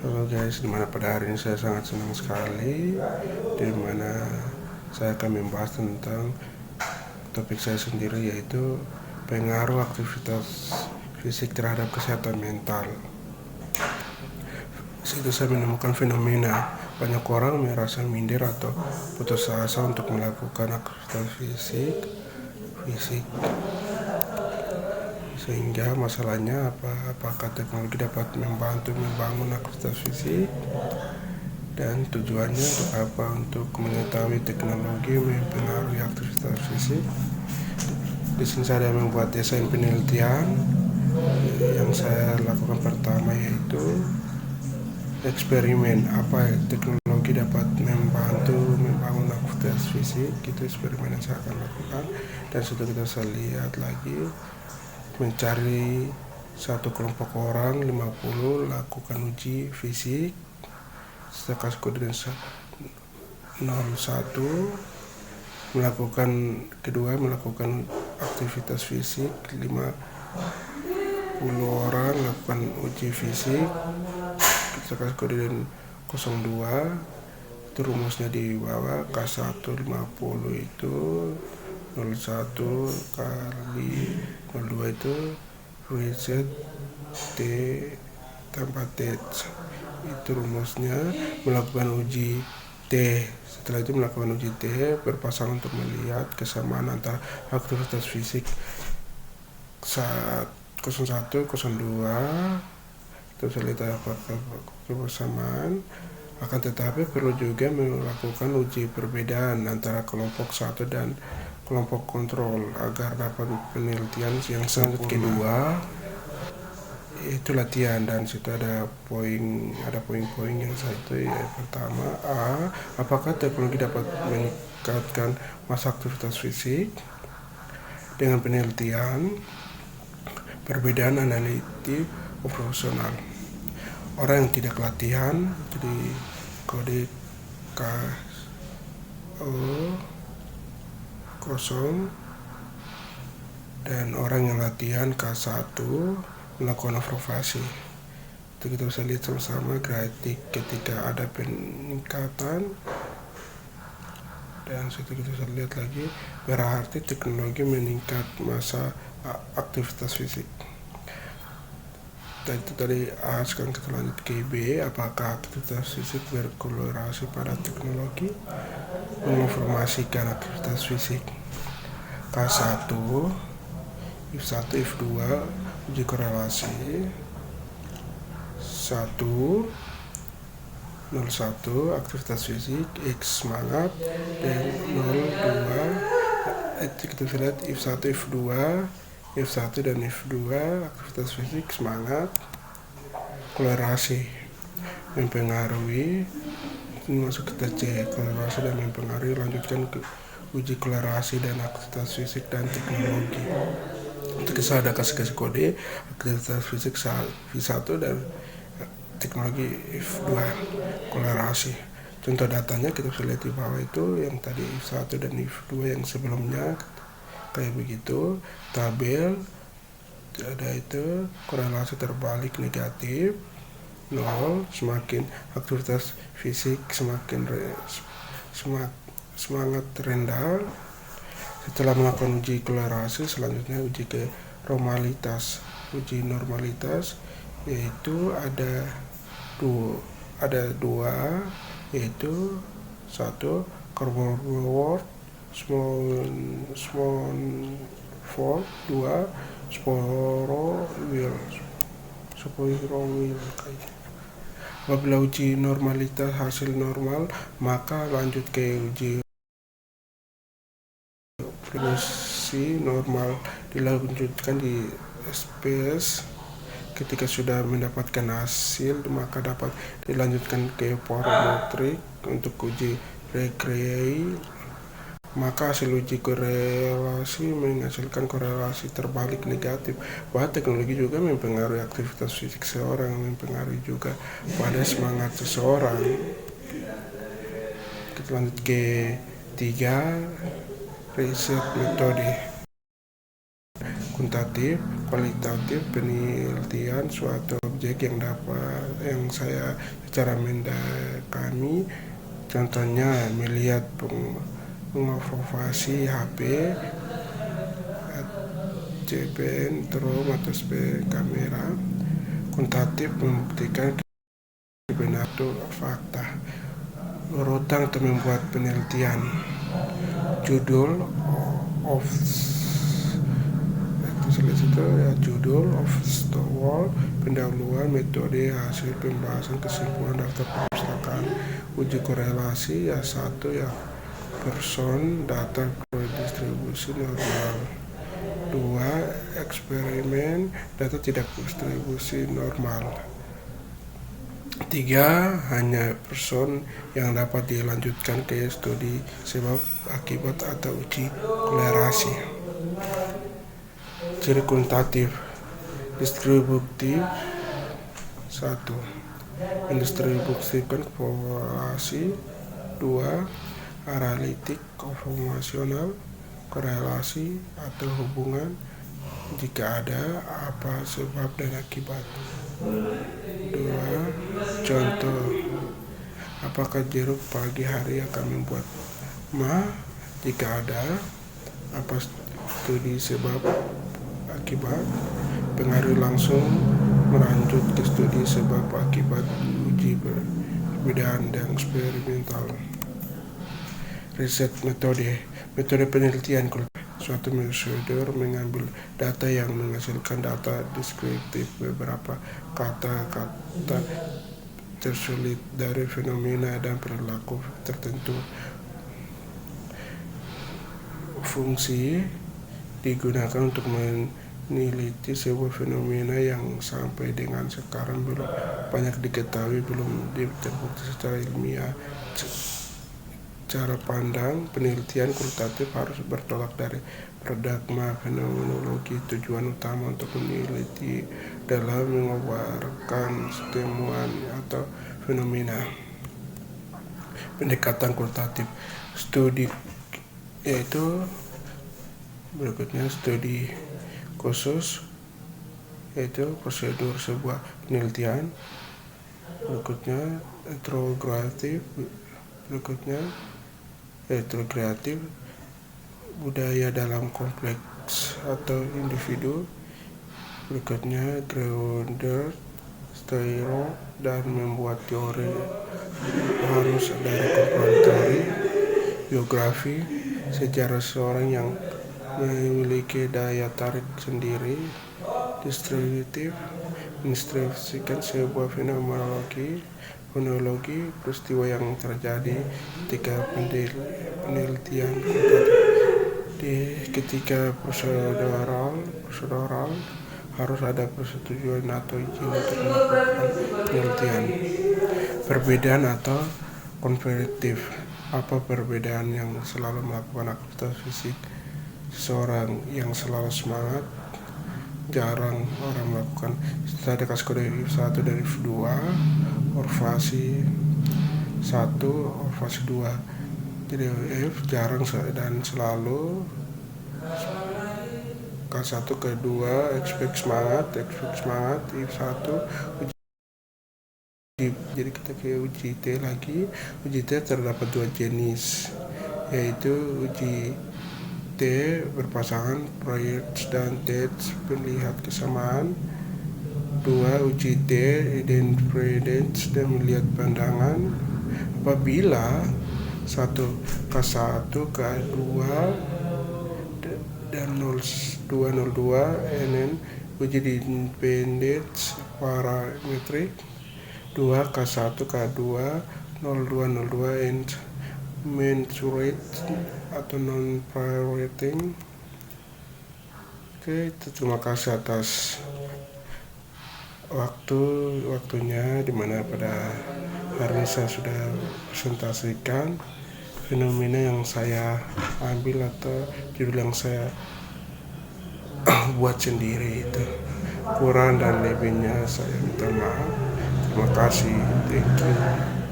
Halo guys, dimana pada hari ini saya sangat senang sekali dimana saya akan membahas tentang topik saya sendiri, yaitu pengaruh aktivitas fisik terhadap kesehatan mental. Di situ saya menemukan fenomena banyak orang merasa minder atau putus asa untuk melakukan aktivitas fisik. Sehingga masalahnya apakah teknologi dapat membantu membangun aktivitas fisik, dan tujuannya untuk apa? Untuk mengetahui teknologi mempengaruhi aktivitas fisik. Di sini saya membuat desain penelitian. Yang saya lakukan pertama yaitu eksperimen apa teknologi dapat membantu membangun aktivitas fisik. Itu eksperimen yang saya akan lakukan. Dan setelah kita bisa lihat lagi, mencari satu kelompok orang 50, lakukan uji fisik. Saya kasih kode 01, melakukan aktivitas fisik 50 orang, lakukan uji fisik. Kita kasih kode 02, itu rumusnya di bawah. K1 50 itu 01 kali 02 itu reset T tambah T, itu rumusnya. Melakukan uji T, setelah itu melakukan uji T berpasangan untuk melihat kesamaan antara aktivitas fisik saat 01 02. Kita bisa lihat apakah kebersamaan. Akan tetapi perlu juga melakukan uji perbedaan antara kelompok 1 dan kelompok kontrol agar dapat penelitian yang selanjutnya. Kedua itu latihan, dan situ ada poin-poin yang satu. Ya, pertama apakah teknologi dapat meningkatkan masa aktivitas fisik dengan penelitian perbedaan analitik profesional. Orang yang tidak latihan, jadi kode K0, dan orang yang latihan K1 melakukan observasi. Itu kita bisa lihat sama-sama grafik ketika ada peningkatan, dan situ kita bisa lihat lagi berarti teknologi meningkat masa aktivitas fisik. Dan itu tadi A. Sekarang kita lanjut ke B. Apakah aktivitas fisik berkorelasi pada teknologi menginformasikan aktivitas fisik? K1 if1 if2 uji korelasi 1 01 aktivitas fisik X semangat, dan 02 itu kita bisa lihat if1 if2 if1 dan if2 aktivitas fisik semangat korelasi mempengaruhi. Ini masuk kita cek korelasi dan mempengaruhi. Lanjutkan ke uji korelasi dan aktivitas fisik dan teknologi. Untuk kita ada kasih kode aktivitas fisik V1 dan teknologi F2 korelasi. Contoh datanya kita bisa lihat di bawah itu, yang tadi F1 dan F2 yang sebelumnya kayak begitu. Tabel ada itu korelasi terbalik negatif 0, semakin aktivitas fisik semakin semangat rendah. Setelah melakukan uji korelasi, selanjutnya uji ke normalitas. Uji normalitas yaitu ada dua, yaitu satu carbon reward small for, dua spiral wheel. Apabila uji normalitas hasil normal, maka lanjut ke uji frekuensi normal, dilanjutkan di SPS. Ketika sudah mendapatkan hasil, maka dapat dilanjutkan ke parametrik untuk uji recreate. Maka hasil uji korelasi menghasilkan korelasi terbalik negatif, bahwa teknologi juga mempengaruhi aktivitas fisik seseorang, mempengaruhi juga pada semangat seseorang. Kita lanjut ke 3, riset metode kuantitatif, kualitatif penelitian suatu proyek yang saya secara kami, contohnya melihat pengobservasi HP, CPN, Trom atau spek kamera, kuantitatif membuktikan kebenaran atau fakta, urutan atau membuat penelitian, judul of judul of awal, pendahuluan, metode, hasil pembahasan, kesimpulan, daftar perpustakaan, uji korelasi, ya satu ya person, data distribusi normal, 2 eksperimen, data tidak distribusi normal, 3 hanya person yang dapat dilanjutkan ke studi sebab akibat atau uji korelasi. Ciri kuantitatif distributif, 1 mendistribusikan korelasi, 2 analitik konformasional, korelasi atau hubungan, jika ada apa sebab dan akibat. 2 contoh, apakah jeruk pagi hari akan membuat ma? Jika ada apa studi sebab akibat, pengaruh langsung melanjut ke studi sebab akibat, uji perbedaan dan eksperimental. Riset metode penelitian. Suatu metode mengambil data yang menghasilkan data deskriptif beberapa kata-kata tersulit dari fenomena dan perilaku tertentu. Fungsi digunakan untuk meneliti sebuah fenomena yang sampai dengan sekarang belum banyak diketahui, belum terbukti secara ilmiah. Cara pandang penelitian kualitatif harus bertolak dari paradigma fenomenologi. Tujuan utama untuk meneliti dalam mengobarkan temuan atau fenomena. Pendekatan kualitatif studi, yaitu berikutnya studi khusus, yaitu prosedur sebuah penelitian. Berikutnya integratif, berikutnya integratif, budaya dalam kompleks atau individu. Berikutnya grounded, stereo, dan membuat teori harus dari komponen teori. Biografi, sejarah seorang yang memiliki daya tarik sendiri. Distributif, mendistribusikan sebuah fenomenologi, peristiwa yang terjadi ketika penelitian. Ketika prosedural harus ada persetujuan atau izin untuk melakukan penelitian. Perbedaan atau konvertif, apa perbedaan yang selalu melakukan aktivitas fisik? Seseorang yang selalu semangat, jarang orang melakukan. Ada kategori F1 dari F2, orvasi 1, orvasi 2. Jadi F jarang dan selalu, K1 kedua, expect semangat, F1 uji. Jadi kita ke uji T lagi. Uji T terdapat 2 jenis, yaitu uji T berpasangan, project dan test melihat kesamaan. 2 uji T identity dan melihat pandangan. Apabila 1 K1 K2 dan 02 NN uji dependence parametrik. 2 K1 K2 02 and mensurate atau non-prioriting. Oke, terima kasih atas waktunya, dimana pada hari ini saya sudah presentasikan fenomena yang saya ambil atau judul yang saya buat sendiri. Itu kurang dan lebihnya saya minta maaf. Terima kasih, thank you.